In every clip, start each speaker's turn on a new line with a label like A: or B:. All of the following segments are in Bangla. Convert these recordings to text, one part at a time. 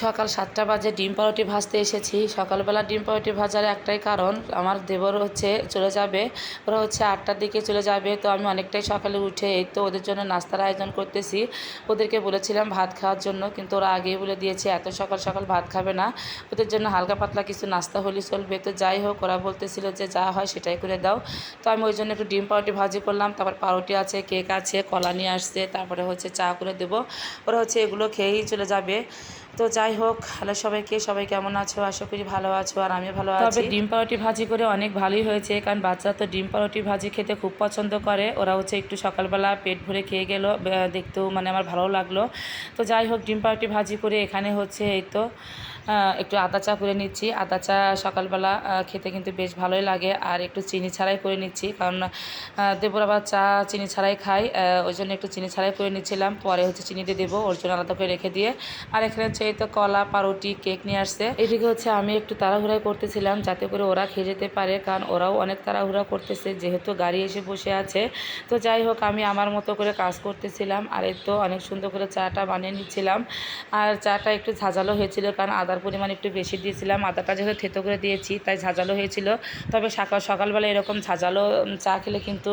A: সকাল ৭টা বাজে ডিম পাউরুটি ভাজতে এসেছি। সকালবেলা ডিম পাউরুটি ভাজার একটাই কারণ, আমার দেবর চলে যাবে, ওরা ৮টার দিকে চলে যাবে। তো আমি অনেকটাই সকালে উঠে এই তো ওদের জন্য নাস্তার আয়োজন করতেছি। ওদেরকে বলেছিলাম ভাত খাওয়ার জন্য, কিন্তু ওরা আগেই বলে দিয়েছে এত সকাল সকাল ভাত খাবে না, ওদের জন্য হালকা পাতলা কিছু নাস্তা হলে চলবে। তো যাই হোক, ওরা বলতেছিল যে যা হয় সেটাই করে দাও। তো আমি ওই জন্য একটু ডিম পাউরুটি ভাজি করলাম, তারপর পাউরুটি আছে, কেক আছে, কলা নিয়ে আসছে, তারপরে চা করে দেবো। ওরা এগুলো খেয়েই চলে যাবে। তো যাই হোক, হ্যালো সবাইকে, সবাই কেমন আছো? আশা করি ভালো আছো, আর আমি ভালো আছি। তবে ডিম পাউরুটি ভাজি করে অনেক ভালোই হয়েছে, কারণ বাচ্চারা তো ডিম পাউরুটি ভাজি খেতে খুব পছন্দ করে। ওরা একটু সকালবেলা পেট ভরে খেয়ে গেল, দেখতেও আমার ভালো লাগলো। তো যাই হোক, ডিম পাউরুটি ভাজি করে এখানে এই তো একটু আদা চা করে নিচ্ছি। আদা চা সকালবেলা খেতে কিন্তু বেশ ভালোই লাগে, আর একটু চিনি ছাড়াই করে নিচ্ছি, কারণ দেবর আবার চা চিনি ছাড়াই খায়, ওই জন্য একটু চিনি ছাড়াই করে নিচ্ছিলাম। পরে চিনি দিয়ে দেবো, ওর জন্য আলাদা করে রেখে দিয়ে। আর এখানে এই তো কলা, পাউরুটি, কেক নিয়ে আসছে। এদিকে আমি একটু তাড়াহুড়া করতেছিলাম যাতে করে ওরা খেয়ে যেতে পারে, কারণ ওরাও অনেক তাড়াহুড়া করতেছে, যেহেতু গাড়ি এসে বসে আছে। তো যাই হোক, আমি আমার মতো করে কাজ করতেছিলাম, আর এই তো অনেক সুন্দর করে চাটা বানিয়ে নিচ্ছিলাম। আর চাটা একটু ঝাঁঝালো হয়েছিল, কারণ আদার পরিমাণ একটু বেশি দিয়েছিলাম। আদাটা যেহেতু থেতো করে দিয়েছি, তাই ঝাঁঝালো হয়েছিল। তবে সকালবেলা এরকম ঝাঁঝালো চা খেলে কিন্তু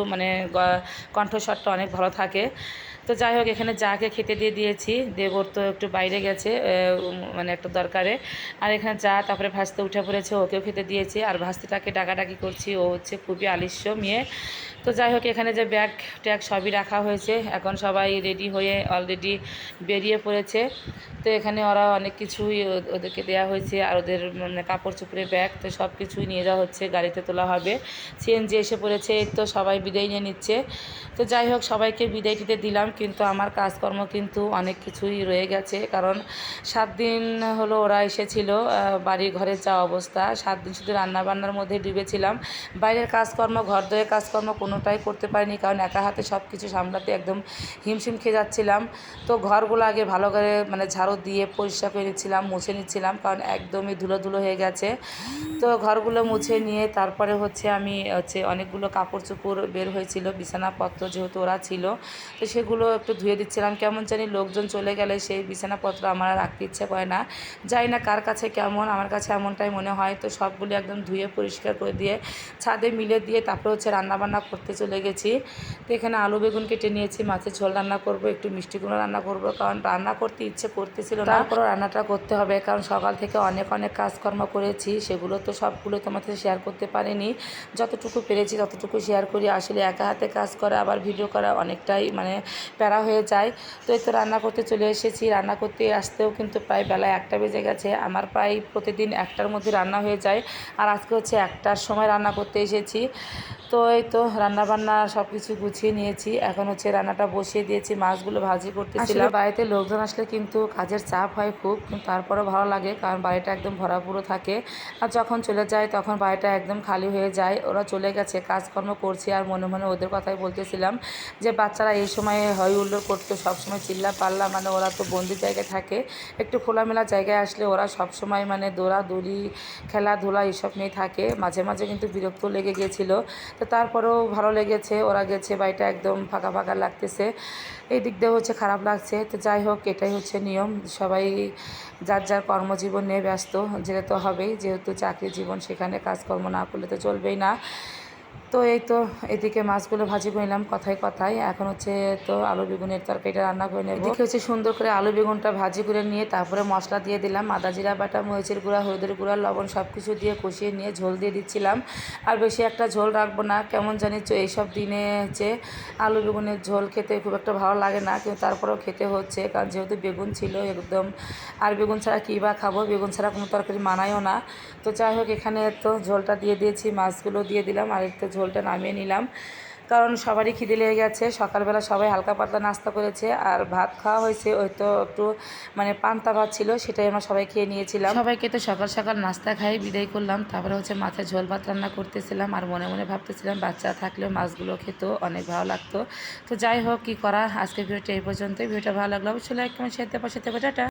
A: কণ্ঠস্বরটা অনেক ভালো থাকে। তো যাই হোক, এখানে যাকে খেতে দিয়ে দিয়েছি, দেবর তো একটু বাইরে গেছে একটা দরকারে। আর এখানে তারপরে ভাজতে উঠে পড়েছে, ওকেও খেতে দিয়েছি। আর ভাজতেটাকে ডাকাডাকি করছি, ও খুবই আলস্য মেয়ে। তো যাই হোক, এখানে যে ব্যাগ ট্যাগ সবই রাখা হয়েছে, এখন সবাই রেডি হয়ে অলরেডি বেরিয়ে পড়েছে। তো এখানে ওরা অনেক কিছুই ওদেরকে দেওয়া হয়েছে, আর ওদের কাপড় চোপড়ের ব্যাগ তো সব কিছুই নিয়ে যাওয়া হচ্ছে, গাড়িতে তোলা হবে। সিএনজি এসে পড়েছে, তো সবাই বিদায় নিয়ে নিচ্ছে। তো যাই হোক, সবাইকে বিদায় দিতে দিলাম, কিন্তু আমার কাজকর্ম কিন্তু অনেক কিছুই রয়ে গেছে, কারণ 7 দিন হলো ওরা এসেছিল। বাড়ি ঘরের যা অবস্থা, 7 দিন শুধু রান্নাবান্নার মধ্যে ডুবেছিলাম। বাইরের কাজকর্ম, ঘর দোয়ের কাজকর্ম কোনোটাই করতে পারিনি, কারণ একা হাতে সব কিছু সামলাতে একদম হিমশিম খেয়ে যাচ্ছিলাম। তো ঘরগুলো আগে ভালো করে ঝাড়ু দিয়ে পরিষ্কার করে নিচ্ছিলাম, মুছে নিচ্ছিলাম, কারণ একদমই ধুলো ধুলো হয়ে গেছে। তো ঘরগুলো মুছে নিয়ে তারপরে আমি অনেকগুলো কাপড় চোপড় বের হয়েছিল, বিছানাপত্র যেহেতু ওরা ছিল, তো সেগুলো একটু ধুয়ে দিচ্ছিলাম। কেমন জানি লোকজন চলে গেলে সেই বিছানাপত্র আমার রাখতে ইচ্ছে করে না, যাই না কার কাছে কেমন, আমার কাছে এমনটাই মনে হয়। তো সবগুলো একদম ধুয়ে পরিষ্কার করে দিয়ে ছাদে মিলে দিয়ে তারপরে রান্নাবান্না করতে চলে গেছি। তো এখানে আলু বেগুন কেটে নিয়েছি, মাছের ঝোল রান্না করব, একটু মিষ্টি কুমড়ো রান্না করব, কারণ রান্না করতে ইচ্ছে করতেছিল না, তারপরও রান্নাটা করতে হবে, কারণ সকাল থেকে অনেক কাজকর্ম করেছি, সেগুলো তো সবগুলো তোমার সাথে শেয়ার করতে পারিনি। যতটুকু পেরেছি ততটুকু শেয়ার করি। আসলে একা হাতে কাজ করা আবার ভিডিও করা অনেকটাই প্যারা হয়ে যায়। তো এই তো রান্না করতে চলে এসেছি। রান্না করতে আসতেও কিন্তু প্রায় বেলা 1টা বেজে গেছে। আমার প্রায় প্রতিদিন 1টার মধ্যে রান্না হয়ে যায়, আর আজকে 1টার সময় রান্না করতে এসেছি। তো এই তো রান্নাবান্না সব কিছু গুছিয়ে নিয়েছি, এখন রান্নাটা বসিয়ে দিয়েছি, মাছগুলো ভাজি করতেছিলাম। বাড়িতে লোকজন আসলে কিন্তু কাজের চাপ হয় খুব, কিন্তু তারপরেও ভালো লাগে, কারণ বাড়িটা একদম ভরাপুরো থাকে। আর যখন চলে যায় তখন বাড়িটা একদম খালি হয়ে যায়। ওরা চলে গেছে, কাজকর্ম করছি, আর মনে মনে ওদের কথাই বলতেছিলাম যে বাচ্চারা এই সময়ে হয় উল্লোড় করতো, সবসময় চিল্লা পাল্লা, ওরা তো বন্দি জায়গায় থাকে। একটু খোলামেলা জায়গায় আসলে ওরা সবসময় দৌড়াদৌড়ি, খেলাধুলা এসব নিয়ে থাকে। মাঝে মাঝে কিন্তু বিরক্ত লেগে গিয়েছিলো। তো তারপরেও ভালো লেগেছে, ওরা গেছে, বাড়িটা একদম ফাঁকা ফাঁকা লাগতেছে, এই দিক দিয়ে খারাপ লাগছে। তো যাই হোক, এটাই নিয়ম, সবাই যার যার কর্মজীবন নিয়ে ব্যস্ত, যেতে তো হবেই, যেহেতু চাকরি জীবন, সেখানে কাজকর্ম না করলে তো চলবেই না। তো এই তো এদিকে মাছগুলো ভাজি করে নিলাম কথায় কথায়। এখন তো আলু বেগুনের তরকারিটা রান্না করে নেব। এদিকে সুন্দর করে আলু বেগুনটা ভাজি করে নিয়ে তারপরে মশলা দিয়ে দিলাম, আদা জিরা বাটা, মরিচের গুঁড়া, হলুদের গুঁড়া, লবণ সব কিছু দিয়ে কষিয়ে নিয়ে ঝোল দিয়ে দিচ্ছিলাম। আর বেশি একটা ঝোল রাখবো না, কেমন জানি এইসব দিনে আলু বেগুনের ঝোল খেতে খুব একটা ভালো লাগে না, কিন্তু তারপরেও খেতে হচ্ছে, কারণ যেহেতু বেগুন ছিল একদম, আর বেগুন ছাড়া কী বা খাবো, বেগুন ছাড়া কোনো তরকারি মানায়ও না। তো যাই হোক, এখানে তো ঝোলটা দিয়ে দিয়েছি, মাছগুলো দিয়ে দিলাম, আর একটু ঝোলটা নামিয়ে নিলাম, কারণ সবারই খিদে লেগে গেছে। সকালবেলা সবাই হালকা পাতলা নাস্তা করেছে, আর ভাত খাওয়া হয়েছে, ওই তো একটু পান্তা ভাত ছিল, সেটাই আমরা সবাই খেয়ে নিয়েছিলাম। সবাইকে তো সকাল সকাল নাস্তা খাই বিদায় করলাম, তারপরে মাছের ঝোল ভাত রান্না করতেছিলাম, আর মনে মনে ভাবতেছিলাম বাচ্চা থাকলেও মাছগুলো খেতেও অনেক ভালো লাগতো। তো যাই হোক, কী করা, আজকে ভিডিওটা এই পর্যন্তই। ভিডিওটা ভালো লাগলো অবশ্যই লাইক কমেন্ট শেয়ার, পাশে টাটা।